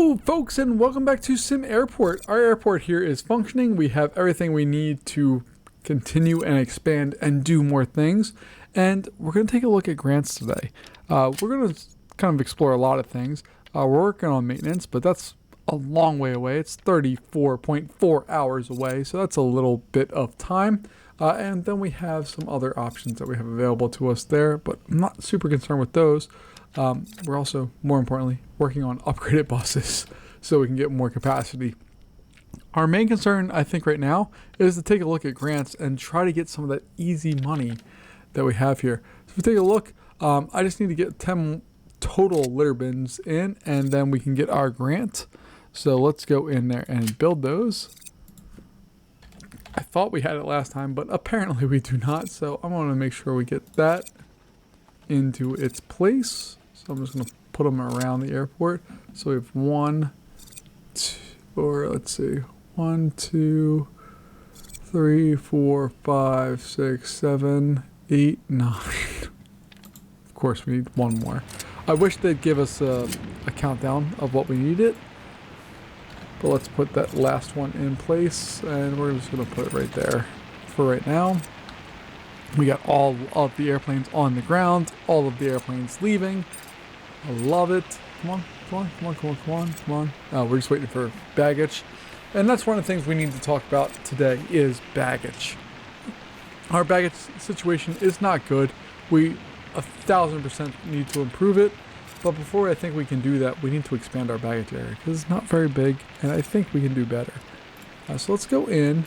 Hello folks and welcome back to Sim Airport. Our airport here is functioning. We have everything we need to continue and expand and do more things. And we're going to take a look at grants today. We're going to kind of explore a lot of things. We're working on maintenance, but that's a long way away. It's 34.4 hours away, so that's a little bit of time. And then we have some other options that we have available to us there, but I'm not super concerned with those. We're also, more importantly, working on upgraded buses so we can get more capacity. Our main concern, I think, right now is to take a look at grants and try to get some of that easy money that we have here. So if we take a look, I just need to get 10 total litter bins in, and then we can get our grant. So let's go in there and build those. I thought we had it last time, but apparently we do not. So I want to make sure we get that into its place. So I'm just going to put them around the airport. So we have 1, 2, 3, 4, 5, 6, 7, 8, 9. Of course, we need one more. I wish they'd give us a countdown of what we needed. But let's put that last one in place, and we're just going to put it right there for right now. We got all of the airplanes on the ground, all of the airplanes leaving. I love it. Come on, come on, come on, come on, come on, come on. Oh, we're just waiting for baggage. And that's one of the things we need to talk about today is baggage. Our baggage situation is not good. We 1000% need to improve it. But before I think we can do that, we need to expand our baggage area because it's not very big, and I think we can do better. So let's go in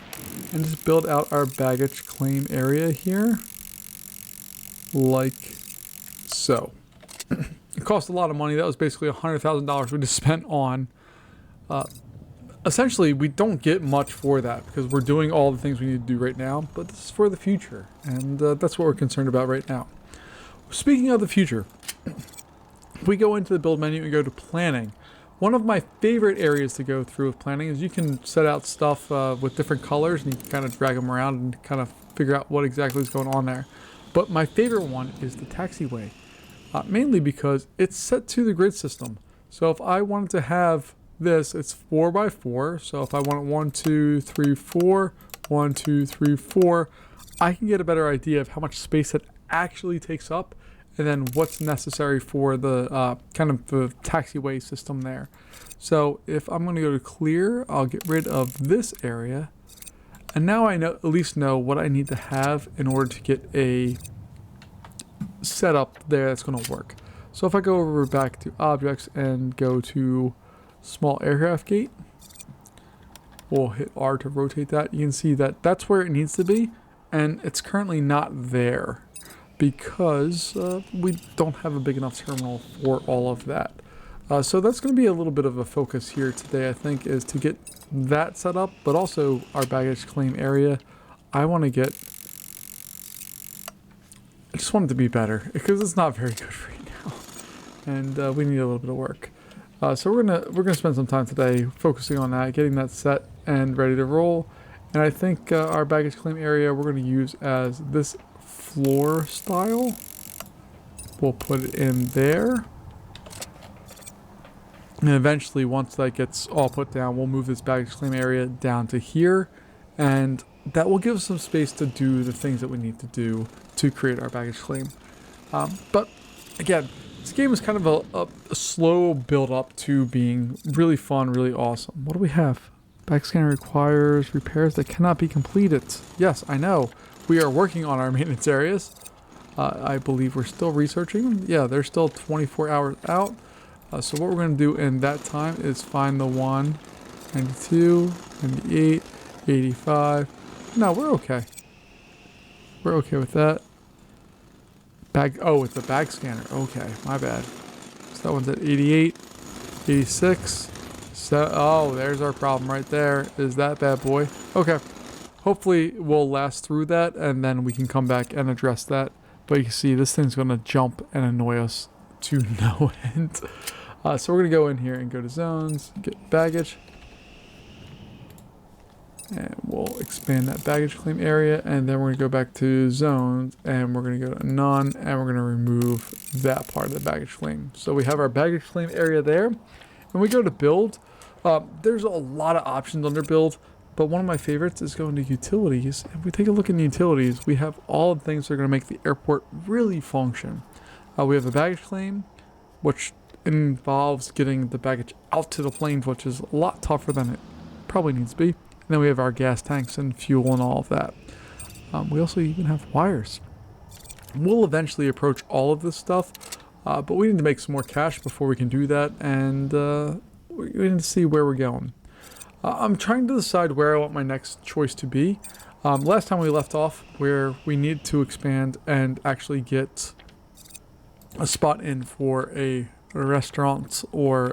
and just build out our baggage claim area here, like so. It cost a lot of money. That was basically $100,000 we just spent on. Essentially, we don't get much for that because we're doing all the things we need to do right now, but this is for the future, and that's what we're concerned about right now. Speaking of the future, we go into the build menu and go to planning. One of my favorite areas to go through with planning is you can set out stuff with different colors and you can kind of drag them around and kind of figure out what exactly is going on there. But my favorite one is the taxiway, mainly because it's set to the grid system. So if I wanted to have this, it's 4x4. So if I want 1, 2, 3, 4, 1, 2, 3, 4, I can get a better idea of how much space it actually takes up, and then what's necessary for the kind of the taxiway system there. So if I'm going to go to clear, I'll get rid of this area. And now I at least know what I need to have in order to get a setup there that's going to work. So if I go over back to objects and go to small aircraft gate, we'll hit R to rotate that. You can see that that's where it needs to be, and it's currently not there, because we don't have a big enough terminal for all of that. So that's going to be a little bit of a focus here today, I think, is to get that set up, but also our baggage claim area. I just want it to be better, because it's not very good right now, and we need a little bit of work. So we're gonna spend some time today focusing on that, getting that set and ready to roll. And I think our baggage claim area we're going to use as this floor style. We'll put it in there, and eventually once that gets all put down, we'll move this baggage claim area down to here, and that will give us some space to do the things that we need to do to create our baggage claim. But again, this game is kind of a slow build up to being really fun, really awesome. What do we have? Back scanner requires repairs that cannot be completed. Yes, I know. We are working on our maintenance areas. I believe we're still researching them. Yeah, they're still 24 hours out. So what we're going to do in that time is find the 1, 92, 98, 85. No, we're okay. We're okay with that. Oh, it's a bag scanner. Okay, my bad. So that one's at 88, 86. Oh, there's our problem right there. Is that bad boy? Okay. Hopefully we'll last through that, and then we can come back and address that. But you can see this thing's going to jump and annoy us to no end. So we're going to go in here and go to zones, get baggage. And we'll expand that baggage claim area, and then we're going to go back to zones, and we're going to go to none, and we're going to remove that part of the baggage claim. So we have our baggage claim area there, when we go to build, there's a lot of options under build, but one of my favorites is going to utilities. If we take a look at utilities, we have all the things that are going to make the airport really function. We have the baggage claim, which involves getting the baggage out to the planes, which is a lot tougher than it probably needs to be. And then we have our gas tanks and fuel and all of that. We also even have wires. We'll eventually approach all of this stuff, but we need to make some more cash before we can do that, and we need to see where we're going. I'm trying to decide where I want my next choice to be. Last time we left off where we need to expand and actually get a spot in for a restaurant or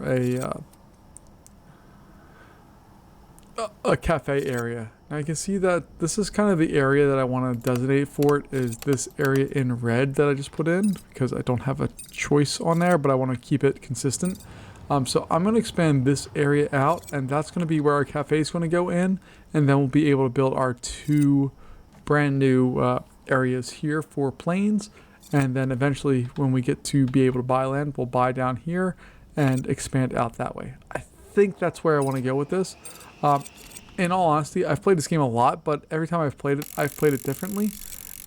a cafe area. Now you can see that this is kind of the area that I want to designate for it, is this area in red that I just put in, because I don't have a choice on there, but I want to keep it consistent. So I'm going to expand this area out, and that's going to be where our cafe is going to go in, and then we'll be able to build our 2 brand new areas here for planes, and then eventually when we get to be able to buy land, we'll buy down here and expand out that way. I think that's where I want to go with this. In all honesty, I've played this game a lot, but every time I've played it differently,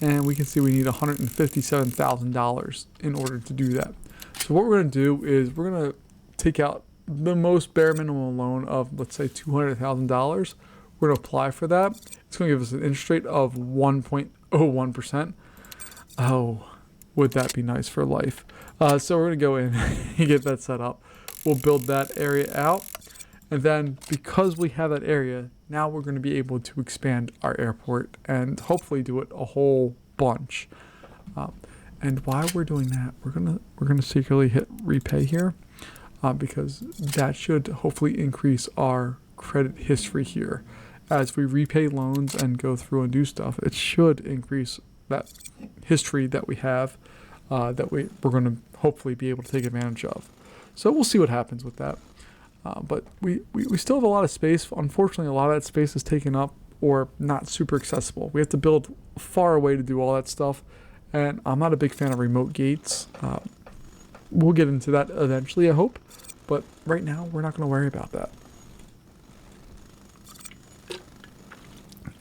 and we can see we need $157,000 in order to do that. So what we're going to do is we're going to take out the most bare minimum loan of, let's say, $200,000. We're going to apply for that. It's going to give us an interest rate of 1.01%. Oh, would that be nice for life? So we're going to go in and get that set up. We'll build that area out. And then because we have that area, now we're going to be able to expand our airport and hopefully do it a whole bunch. And while we're doing that, we're gonna secretly hit repay here, because that should hopefully increase our credit history here. As we repay loans and go through and do stuff, it should increase that history that we have, that we're going to hopefully be able to take advantage of. So we'll see what happens with that. But we still have a lot of space. Unfortunately, a lot of that space is taken up or not super accessible. We have to build far away to do all that stuff. And I'm not a big fan of remote gates. We'll get into that eventually, I hope. But right now, we're not going to worry about that.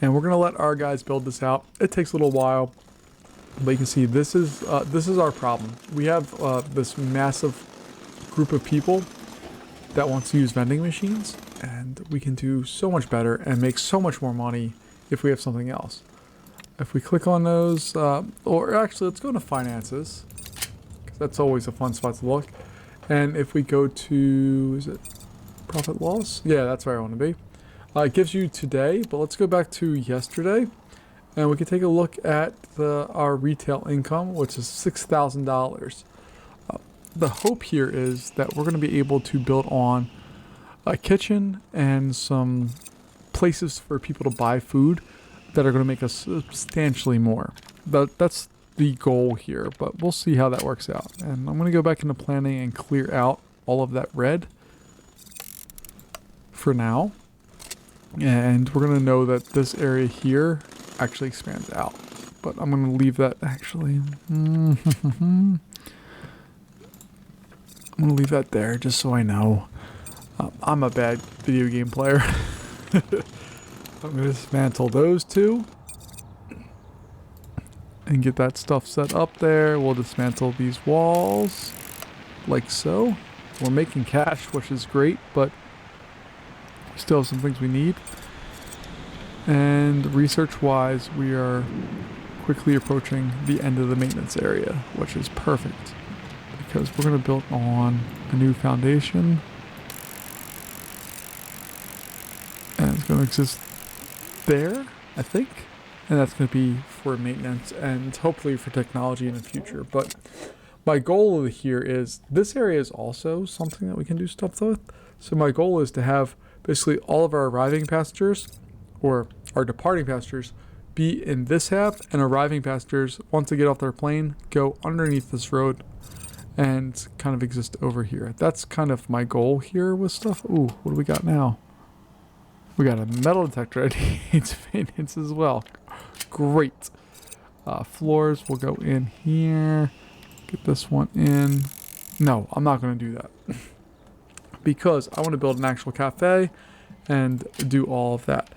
And we're going to let our guys build this out. It takes a little while. But you can see this is our problem. We have this massive group of people that wants to use vending machines, and we can do so much better and make so much more money if we have something else. If we click on those, or actually let's go to finances, because that's always a fun spot to look. And if we go to, is it profit loss? Yeah, that's where I want to be. It gives you today, but let's go back to yesterday, and we can take a look at our retail income, which is $6,000. The hope here is that we're going to be able to build on a kitchen and some places for people to buy food that are going to make us substantially more. That's the goal here, but we'll see how that works out. And I'm going to go back into planning and clear out all of that red for now. And we're going to know that this area here actually expands out. But I'm going to leave that actually. I'm going to leave that there just so I know. I'm a bad video game player. I'm going to dismantle those 2 and get that stuff set up there. We'll dismantle these walls like so. We're making cash, which is great, but we still have some things we need. And research-wise, we are quickly approaching the end of the maintenance area, which is perfect, because we're going to build on a new foundation, and it's going to exist there, I think, and that's going to be for maintenance and hopefully for technology in the future. But my goal over here is this area is also something that we can do stuff with. So my goal is to have basically all of our arriving passengers or our departing passengers be in this half, and arriving passengers, once they get off their plane, go underneath this road and kind of exist over here. That's kind of my goal here with stuff. Ooh, what do we got now? We got a metal detector that needs maintenance as well. Great. Floors will go in here. Get this one in. No, I'm not going to do that. because I want to build an actual cafe and do all of that.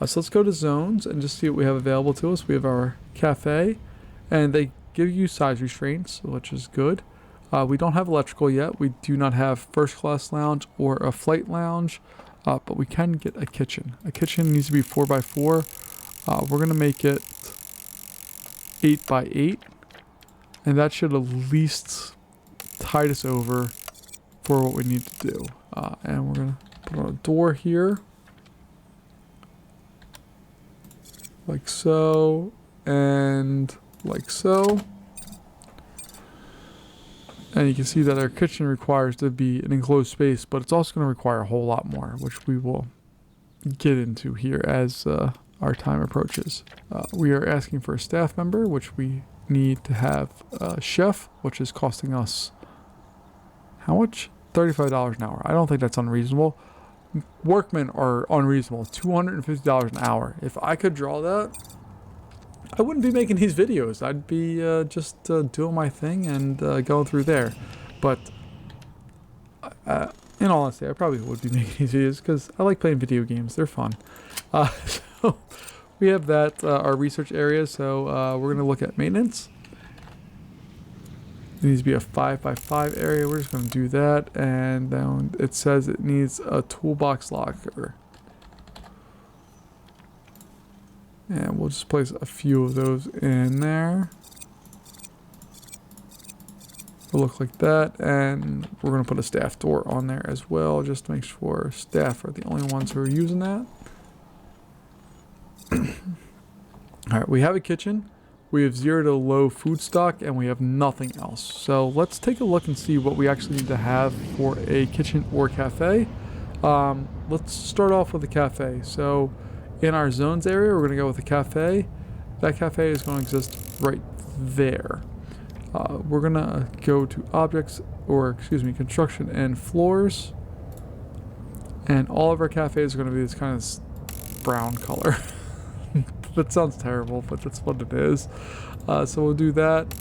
So let's go to zones and just see what we have available to us. We have our cafe, and they give you size restraints, which is good. We don't have electrical yet. We do not have first class lounge or a flight lounge, but we can get a kitchen. A kitchen needs to be 4x4. We're gonna make it 8x8, and that should at least tide us over for what we need to do. And we're gonna put on a door here, like so, and like so. And you can see that our kitchen requires to be an enclosed space, but it's also going to require a whole lot more, which we will get into here as our time approaches. We are asking for a staff member, which we need to have a chef, which is costing us how much? $35 an hour. I don't think that's unreasonable. Workmen are unreasonable. $250 an hour. If I could draw that, I wouldn't be making these videos. I'd be just doing my thing and going through there. But in all honesty, I probably would be making these videos because I like playing video games. They're fun. So we have that, our research area. So we're going to look at maintenance. It needs to be a 5x5 area. We're just going to do that. And then it says it needs a toolbox locker. And we'll just place a few of those in there. It'll look like that. And we're going to put a staff door on there as well, just to make sure staff are the only ones who are using that. Alright, we have a kitchen. We have 0 to low food stock, and we have nothing else. So let's take a look and see what we actually need to have for a kitchen or cafe. Let's start off with a cafe. So in our zones area, we're going to go with a cafe. That cafe is going to exist right there. We're going to go to objects, or excuse me, construction and floors. And all of our cafes are going to be this kind of brown color. That sounds terrible, but that's what it is. So we'll do that.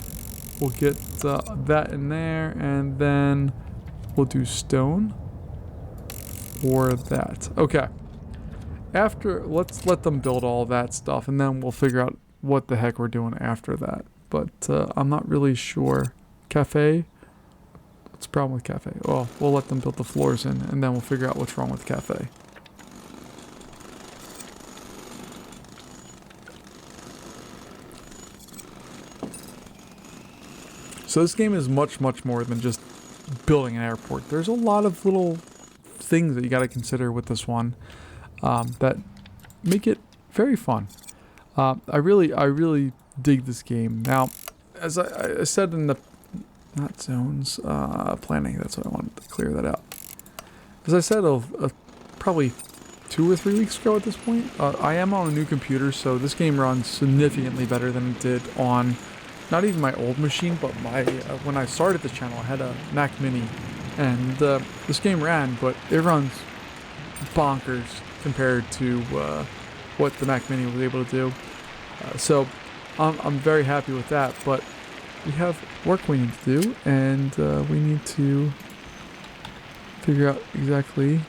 We'll get that in there, and then we'll do stone for that. Okay. After, let's let them build all that stuff, and then we'll figure out what the heck we're doing after that. But I'm not really sure. Cafe? What's the problem with cafe? Well, we'll let them build the floors in, and then we'll figure out what's wrong with cafe. So this game is much, much more than just building an airport. There's a lot of little things that you got to consider with this one. That make it very fun. I really dig this game. Now, as I said in the not zones planning, that's what I wanted to clear that out. As I said, probably 2 or 3 weeks ago at this point, I am on a new computer, so this game runs significantly better than it did on not even my old machine, but my when I started this channel, I had a Mac Mini, and this game ran, but it runs bonkers compared to what the Mac Mini was able to do. So I'm very happy with that, but we have work we need to do, and we need to figure out exactly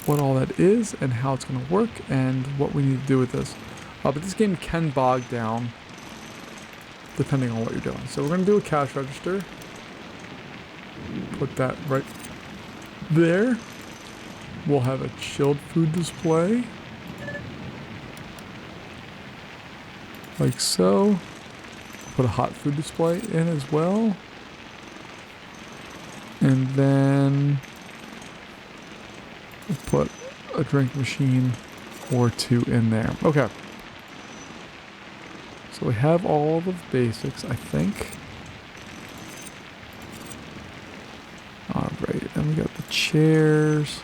what all that is and how it's going to work and what we need to do with this. But this game can bog down depending on what you're doing. So we're going to do a cash register. Put that right there. We'll have a chilled food display. Like so. Put a hot food display in as well. And then we'll put a drink machine or 2 in there. Okay. So we have all the basics, I think. Alright, and we got the chairs.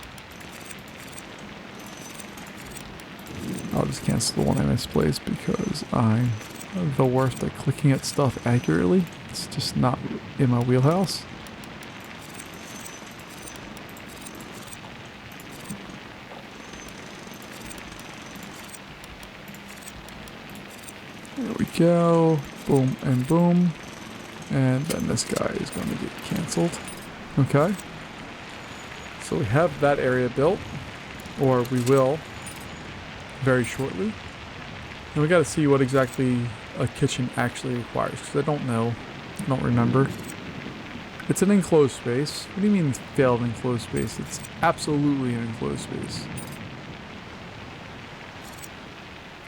I'll just cancel the one I misplaced because I'm the worst at clicking at stuff accurately. It's just not in my wheelhouse. There we go. Boom and boom. And then this guy is going to get canceled. Okay. So we have that area built, or we will very shortly. And we got to see what exactly a kitchen actually requires, because I don't know. I don't remember. It's an enclosed space. What do you mean it's failed enclosed space? It's absolutely an enclosed space.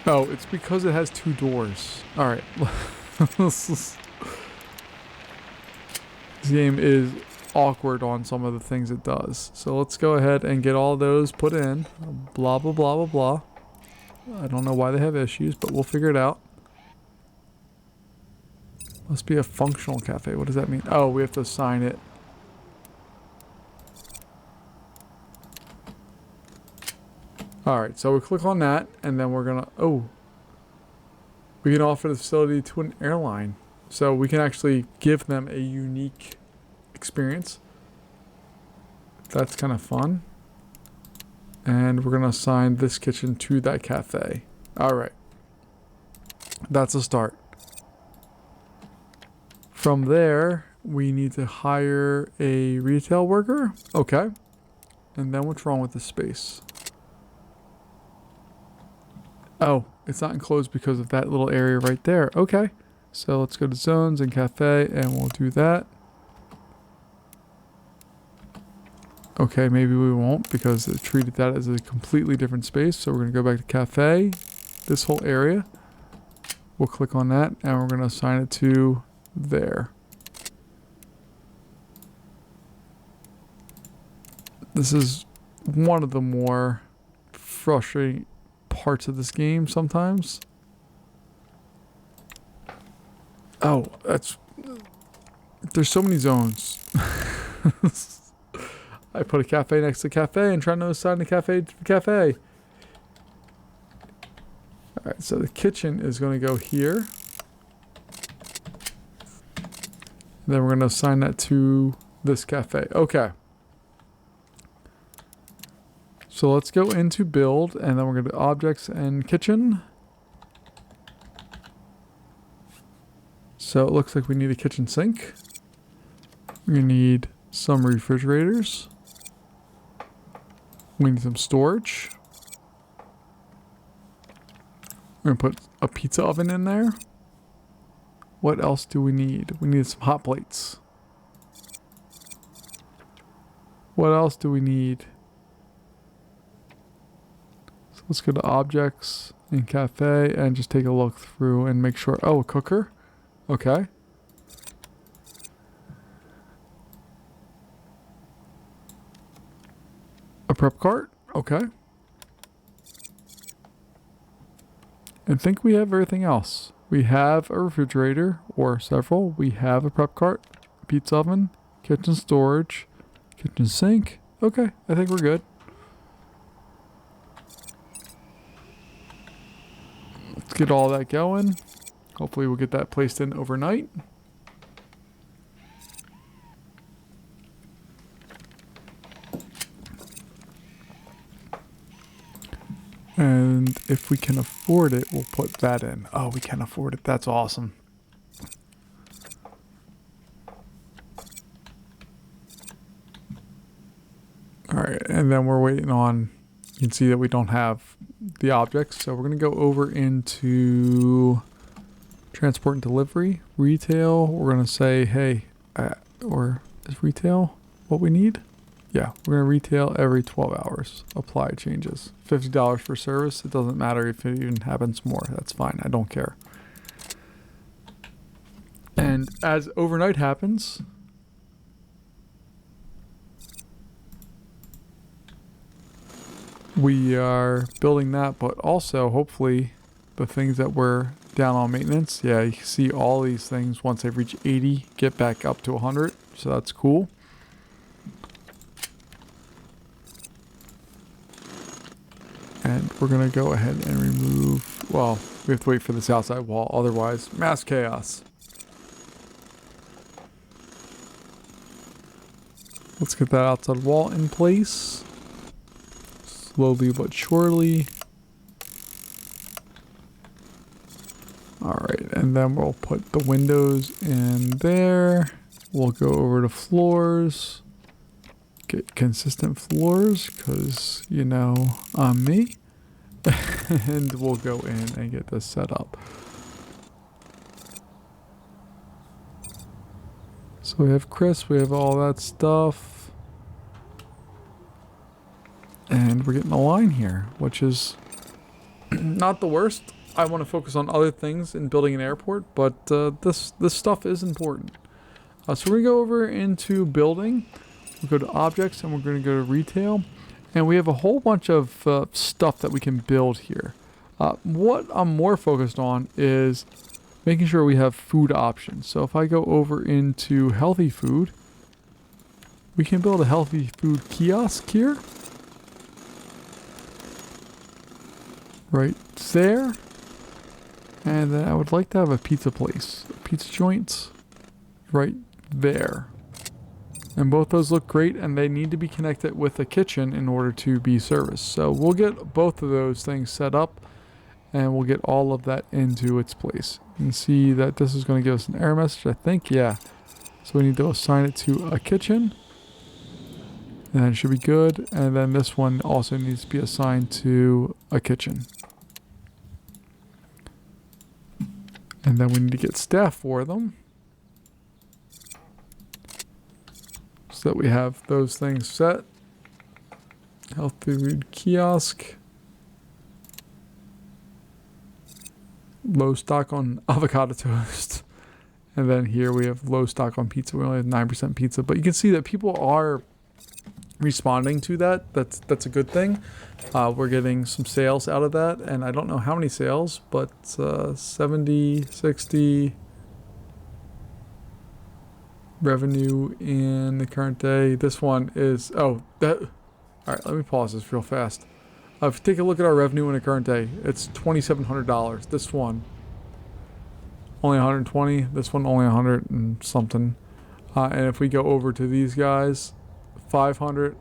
Oh, it's because it has 2 doors. Alright. This game is awkward on some of the things it does. So let's go ahead and get all those put in. Blah, blah, blah, blah, blah. I don't know why they have issues, but we'll figure it out. Must be a functional cafe. What does that mean? Oh, we have to assign it. Alright, so we click on that, and then we're gonna... Oh. We can offer the facility to an airline. So we can actually give them a unique experience. That's kind of fun. And we're gonna assign this kitchen to that cafe. Alright. That's a start. From there, we need to hire a retail worker. Okay. And then what's wrong with the space? Oh, it's not enclosed because of that little area right there. Okay. So let's go to zones and cafe and we'll do that. Okay, maybe we won't because it treated that as a completely different space. So we're going to go back to cafe, this whole area. We'll click on that and we're going to assign it to there. This is one of the more frustrating parts of this game sometimes. Oh, there's so many zones. I put a cafe next to cafe and trying to assign the cafe to the cafe. Alright, so the kitchen is going to go here. And then we're going to assign that to this cafe. Okay. So let's go into build and then we're going to objects and kitchen. So it looks like we need a kitchen sink. We need some refrigerators. We need some storage. We're going to put a pizza oven in there. What else do we need? We need some hot plates. What else do we need? So let's go to objects and cafe and just take a look through and make sure. Oh, a cooker. Okay. A prep cart. Okay. I think we have everything else. We have a refrigerator or several. We have a prep cart, pizza oven, kitchen storage, kitchen sink. Okay, I think we're good. Let's get all that going. Hopefully we'll get that placed in overnight. And if we can afford it, we'll put that in. Oh, we can afford it. That's awesome. All right, and then we're waiting on, you can see that we don't have the objects. So we're going to go over into transport and delivery, retail. We're going to say, hey, or is retail what we need? Yeah, we're going to retail every 12 hours. Apply changes. $50 for service. It doesn't matter if it even happens more. That's fine. I don't care. And as overnight happens, we are building that, but also hopefully the things that were down on maintenance. Yeah, you can see all these things once they reach 80, get back up to 100. So that's cool. And we're going to go ahead and remove, well, we have to wait for this outside wall, otherwise mass chaos. Let's get that outside wall in place. Slowly but surely. Alright, and then we'll put the windows in there. We'll go over to floors. get consistent floors because, you know, I'm me. And we'll go in and get this set up. So we have Chris, we have all that stuff. And we're getting a line here, which is not the worst. I want to focus on other things in building an airport, but this stuff is important. So we're going to go over into building. We'll go to objects and we're going to go to retail. And we have a whole bunch of stuff that we can build here. What I'm more focused on is making sure we have food options. So if I go over into healthy food, we can build a healthy food kiosk here. Right there. And then I would like to have a pizza place. Pizza joints right there. And both those look great, and they need to be connected with a kitchen in order to be serviced. So we'll get both of those things set up, and we'll get all of that into its place. You can see that this is going to give us an error message, I think. Yeah. So we need to assign it to a kitchen. And then it should be good. And then this one also needs to be assigned to a kitchen. And then we need to get staff for them. So that we have those things set. Health food kiosk. Low stock on avocado toast. And then here we have low stock on pizza. We only have 9% pizza. But you can see that people are responding to that. That's a good thing. We're getting some sales out of that. And I don't know how many sales, but 70, 60... revenue in the current day. This one is all right, let me pause this real fast. If you take a look at our revenue in the current day, it's $2,700. This one only 120. This one only 100 and something. And if we go over to these guys, 500,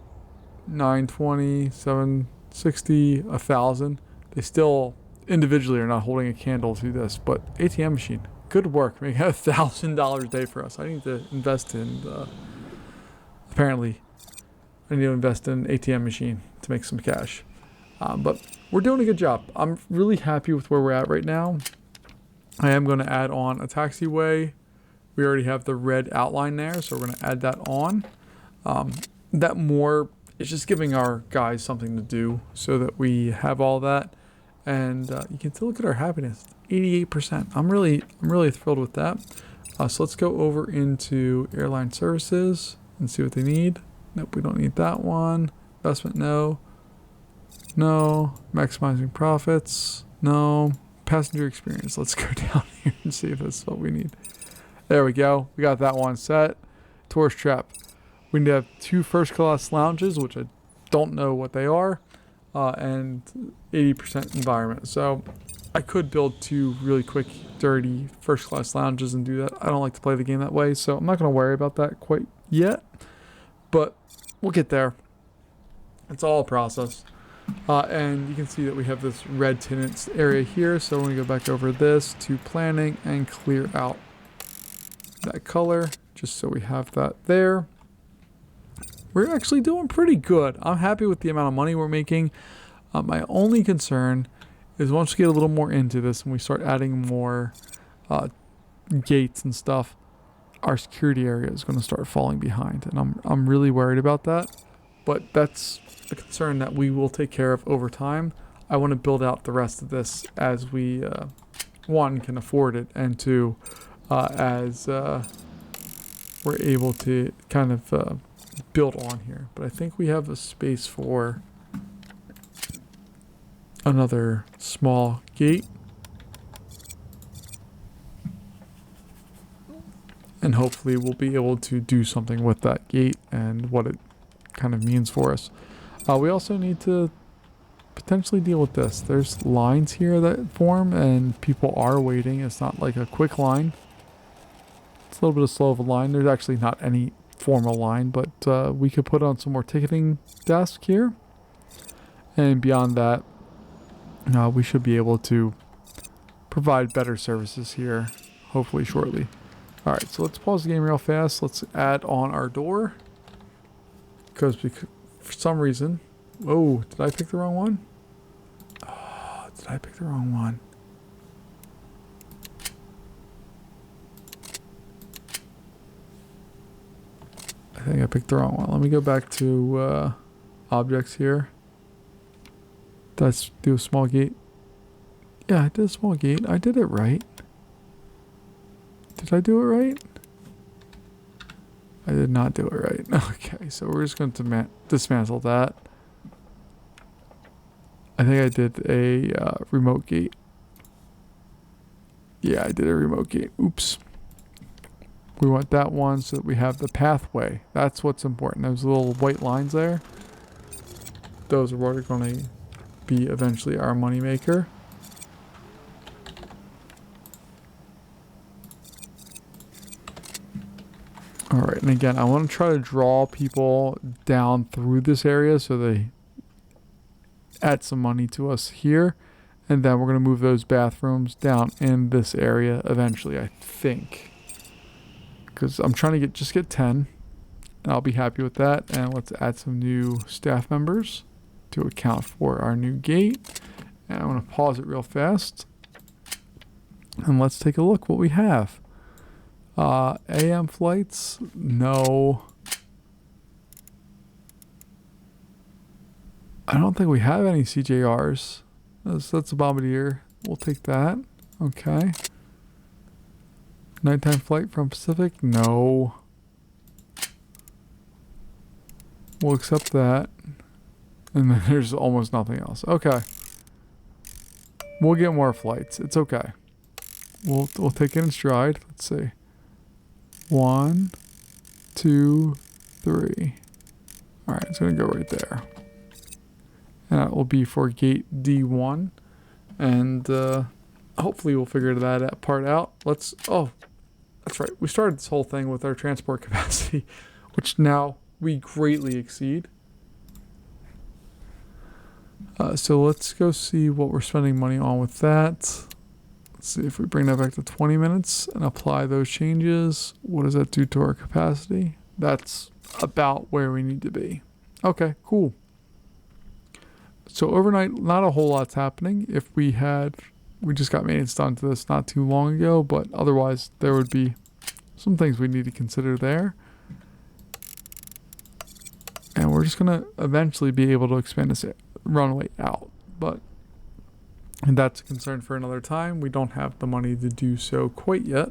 920, 760, 1,000. They still individually are not holding a candle to this, but ATM machine. Good work, making $1,000 a day for us. I need to invest in, apparently, I need to invest in an ATM machine to make some cash. But we're doing a good job. I'm really happy with where we're at right now. I am going to add on a taxiway. We already have the red outline there, so we're going to add that on. That more is just giving our guys something to do so that we have all that. And you can still look at our happiness. 88%. I'm really thrilled with that. So let's go over into airline services and see what they need. Nope, we don't need that one. Investment, no. No. Maximizing profits, no. Passenger experience. Let's go down here and see if that's what we need. There we go. We got that one set. Tourist trap. We need to have 2 first-class lounges, which I don't know what they are, and 80% environment. So I could build 2 really quick, dirty first-class lounges and do that. I don't like to play the game that way, so I'm not going to worry about that quite yet. But we'll get there. It's all a process. And you can see that we have this red tenants area here. So we're going to go back over this to planning and clear out that color, just so we have that there. We're actually doing pretty good. I'm happy with the amount of money we're making. My only concern is once we get a little more into this and we start adding more gates and stuff, our security area is going to start falling behind, and I'm really worried about that. But that's a concern that we will take care of over time. I want to build out the rest of this as we, one, can afford it, and two, as we're able to kind of build on here. But I think we have a space for another small gate. And hopefully we'll be able to do something with that gate and what it kind of means for us. We also need to potentially deal with this. There's lines here that form and people are waiting. It's not like a quick line. It's a little bit of slow of a line. There's actually not any formal line, but we could put on some more ticketing desk here. And beyond that, we should be able to provide better services here, hopefully shortly. Alright, so let's pause the game real fast. Let's add on our door. because for some reason... Oh, did I pick the wrong one? Oh, did I pick the wrong one? I think I picked the wrong one. Let me go back to objects here. Let's do a small gate. Yeah, I did a small gate. I did it right. Did I do it right? I did not do it right. Okay, so we're just going to dismantle that. I think I did a remote gate. Yeah, I did a remote gate. Oops. We want that one so that we have the pathway. That's what's important. Those little white lines there. Those are what are going to be eventually our money maker. Alright, and again, I want to try to draw people down through this area so they add some money to us here. And then we're going to move those bathrooms down in this area eventually, I think. Because I'm trying to just get 10. And I'll be happy with that. And let's add some new staff members to account for our new gate. And I'm going to pause it real fast. And let's take a look what we have. AM flights? No. I don't think we have any CJRs. That's a bombardier. We'll take that. Okay. Nighttime flight from Pacific? No. We'll accept that. And then there's almost nothing else. Okay. We'll get more flights. It's okay. We'll take it in stride. Let's see. 1, 2, 3. Alright, it's going to go right there. And that will be for gate D1. And hopefully we'll figure that part out. Oh, that's right. We started this whole thing with our transport capacity, which now we greatly exceed. So let's go see what we're spending money on with that. Let's see if we bring that back to 20 minutes and apply those changes. What does that do to our capacity? That's about where we need to be. Okay, cool. So overnight, not a whole lot's happening. If we just got maintenance done to this not too long ago, but otherwise there would be some things we need to consider there. And we're just going to eventually be able to expand this runway out. And that's a concern for another time. We don't have the money to do so quite yet.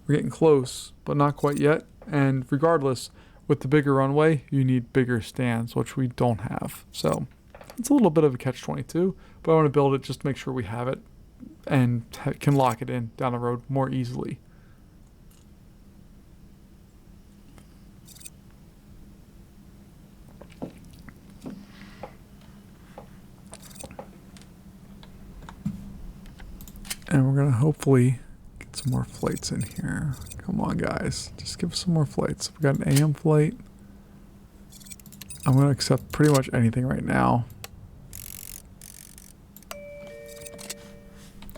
We're getting close, but not quite yet. And regardless, with the bigger runway, you need bigger stands, which we don't have. So it's a little bit of a catch-22, but I want to build it just to make sure we have it and can lock it in down the road more easily. And we're going to hopefully get some more flights in here. Come on, guys. Just give us some more flights. We got an AM flight. I'm going to accept pretty much anything right now.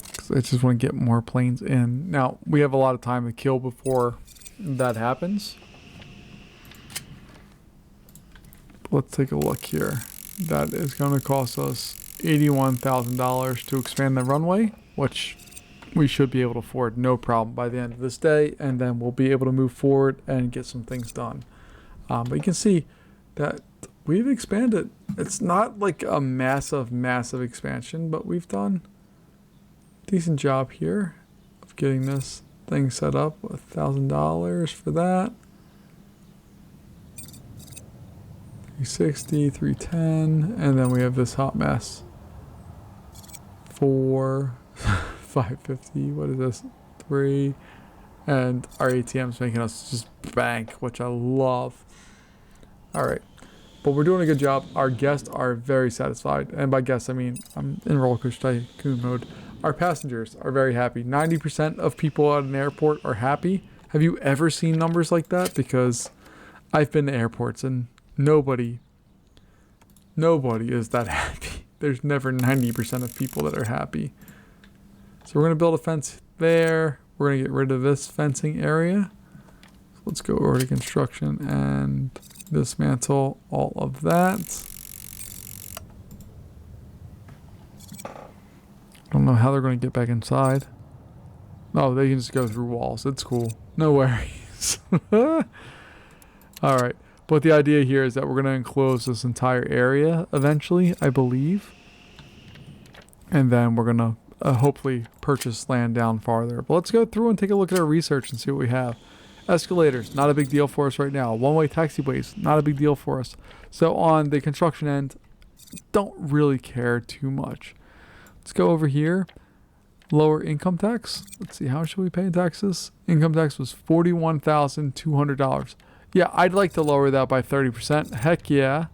Because I just want to get more planes in. Now, we have a lot of time to kill before that happens. Let's take a look here. That is going to cost us $81,000 to expand the runway, which we should be able to afford no problem by the end of this day, and then we'll be able to move forward and get some things done. But you can see that we've expanded. It's not like a massive expansion, but we've done a decent job here of getting this thing set up with $1,000 for that. 360, 310, and then we have this hot mess for 550. What is this? 3, and our ATM's making us just bank, which I love. All right, but we're doing a good job. Our guests are very satisfied, and by guests I mean I'm in roller coaster tycoon mode. Our passengers are very happy. 90% of people at an airport are happy. Have you ever seen numbers like that? Because I've been to airports and nobody is that happy. There's never 90% of people that are happy. So we're going to build a fence there. We're going to get rid of this fencing area. let's go over to construction and dismantle all of that. I don't know how they're going to get back inside. Oh, they can just go through walls. It's cool. No worries. Alright. But the idea here is that we're going to enclose this entire area eventually, I believe. And then we're going to hopefully purchase land down farther. But let's go through and take a look at our research and see what we have. Escalators, not a big deal for us right now. One-way taxiways, not a big deal for us. So on the construction end, don't really care too much. Let's go over here. Lower income tax. Let's see, how much should we pay in taxes? Income tax was $41,200. Yeah, I'd like to lower that by 30%. Heck yeah.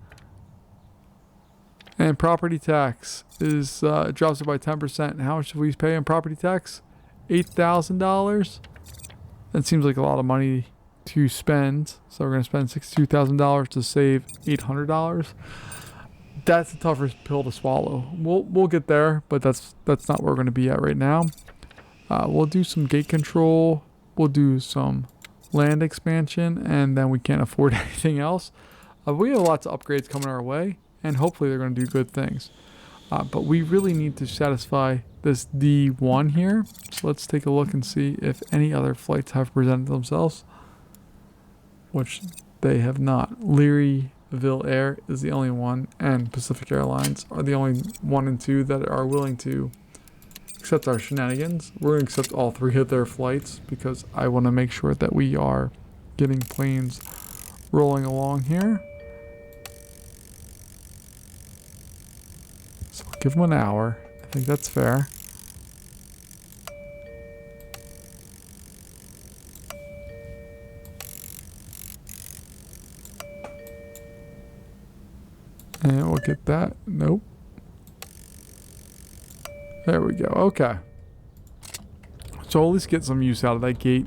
And property tax is drops it by 10%. How much should we pay in property tax? $8,000. That seems like a lot of money to spend. So we're going to spend $62,000 to save $800. That's the toughest pill to swallow. We'll get there, but that's not where we're going to be at right now. We'll do some gate control. We'll do some land expansion, and then we can't afford anything else. We have lots of upgrades coming our way, and hopefully they're going to do good things. But we really need to satisfy this D1 here. So let's take a look and see if any other flights have presented themselves, which they have not. Learyville Air is the only one, and Pacific Airlines are the only 1 and 2 that are willing to accept our shenanigans. We're going to accept all 3 of their flights because I want to make sure that we are getting planes rolling along here. So I'll give them an hour. I think that's fair. And we'll get that. Nope. There we go. Okay. So at least get some use out of that gate.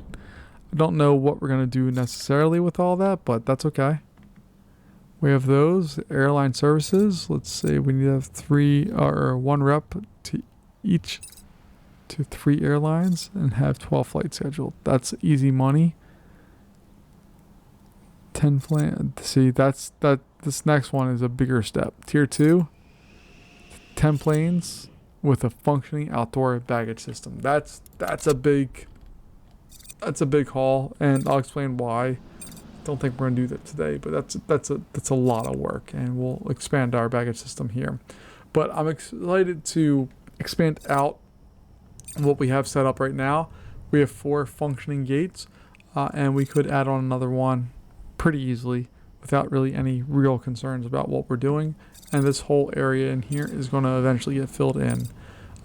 I don't know what we're going to do necessarily with all that, but that's okay. We have those. Airline services. Let's say we need to have 3 or 1 rep to each to 3 airlines and have 12 flights scheduled. That's easy money. 10 plan. See, this next one is a bigger step. Tier 2, 10 planes with a functioning outdoor baggage system. That's a big haul, and I'll explain why. Don't think we're gonna do that today, but that's a lot of work, and we'll expand our baggage system here. But I'm excited to expand out what we have set up right now. We have 4 functioning gates, and we could add on another one pretty easily without really any real concerns about what we're doing. And this whole area in here is going to eventually get filled in.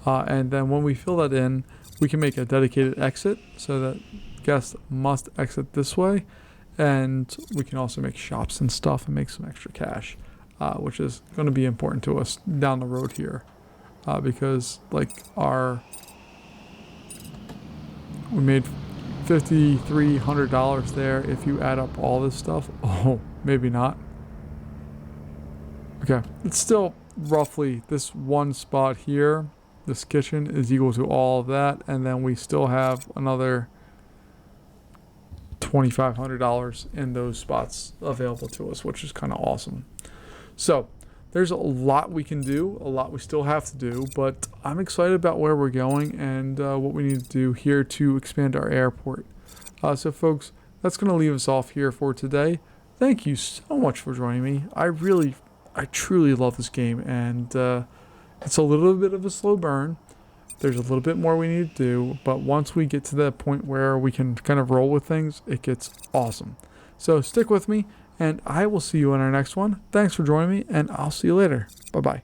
And then when we fill that in, we can make a dedicated exit so that guests must exit this way. And we can also make shops and stuff and make some extra cash, which is going to be important to us down the road here. Because like we made $5,300 there if you add up all this stuff. Oh, maybe not. Okay, it's still roughly this one spot here. This kitchen is equal to all of that, and then we still have another $2,500 in those spots available to us, which is kind of awesome. So there's a lot we can do, a lot we still have to do, but I'm excited about where we're going and what we need to do here to expand our airport. So folks, that's going to leave us off here for today. Thank you so much for joining me. I truly love this game, and it's a little bit of a slow burn. There's a little bit more we need to do, but once we get to that point where we can kind of roll with things, it gets awesome. So stick with me, and I will see you in our next one. Thanks for joining me, and I'll see you later. Bye-bye.